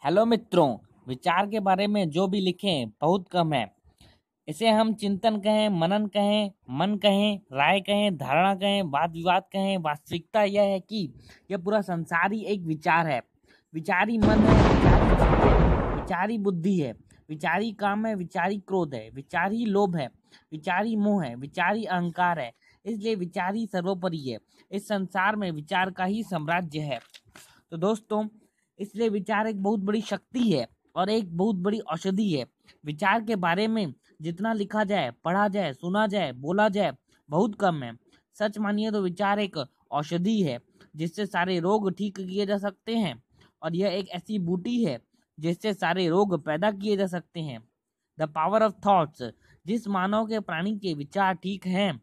Hello मित्रों, विचार के बारे में जो भी लिखें बहुत कम है। इसे हम चिंतन कहें, मनन कहें, मन कहें, राय कहें, धारणा कहें, वाद विवाद कहें। वास्तविकता यह है कि यह पूरा संसार ही एक विचार है। विचारी मन है, विचारी चित्त है, विचारी बुद्धि है, विचारी काम है, विचारी क्रोध है, विचारी लोभ है, विचारी मोह है, विचारी अहंकार है। इसलिए विचारी सर्वोपरि है। इस संसार में विचार का ही साम्राज्य है। तो दोस्तों, इसलिए विचार एक बहुत बड़ी शक्ति है और एक बहुत बड़ी औषधि है। विचार के बारे में जितना लिखा जाए, पढ़ा जाए, सुना जाए, बोला जाए, बहुत कम है। सच मानिए तो विचार एक औषधि है जिससे सारे रोग ठीक किए जा सकते हैं, और यह एक ऐसी बूटी है जिससे सारे रोग पैदा किए जा सकते हैं। The power of thoughts. जिस मानव के प्राणी के विचार ठीक हैं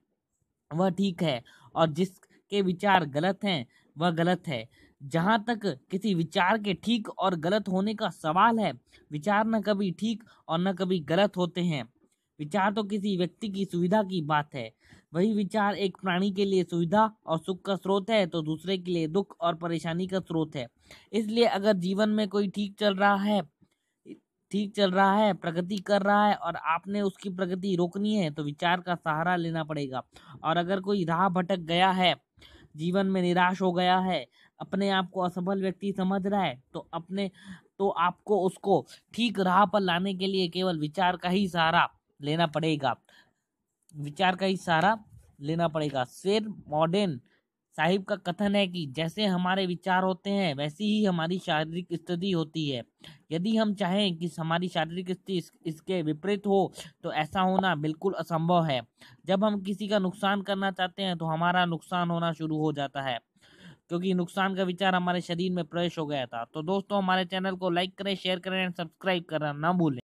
वह ठीक है, और जिसके विचार गलत हैं वह गलत है। जहां तक किसी विचार के ठीक और गलत होने का सवाल है, विचार न कभी ठीक और न कभी गलत होते हैं। विचार तो किसी व्यक्ति की सुविधा की बात है। वही विचार एक प्राणी के लिए सुविधा और सुख का स्रोत है तो दूसरे के लिए दुख और परेशानी का स्रोत है। इसलिए अगर जीवन में कोई ठीक चल रहा है, प्रगति कर रहा है और आपने उसकी प्रगति रोकनी है तो विचार का सहारा लेना पड़ेगा। और अगर कोई राह भटक गया है, जीवन में निराश हो गया है, अपने आप को असफल व्यक्ति समझ रहा है, तो आपको उसको ठीक राह पर लाने के लिए केवल विचार का ही सहारा लेना पड़ेगा। विचार का ही सहारा लेना पड़ेगा। शेर मॉडर्न साहिब का कथन है कि जैसे हमारे विचार होते हैं वैसी ही हमारी शारीरिक स्थिति होती है। यदि हम चाहें कि हमारी शारीरिक स्थिति इसके विपरीत हो तो ऐसा होना बिल्कुल असंभव है। जब हम किसी का नुकसान करना चाहते हैं तो हमारा नुकसान होना शुरू हो जाता है, क्योंकि नुकसान का विचार हमारे शरीर में प्रवेश हो गया था। तो दोस्तों, हमारे चैनल को लाइक करें, शेयर करें, सब्सक्राइब करना ना भूलें।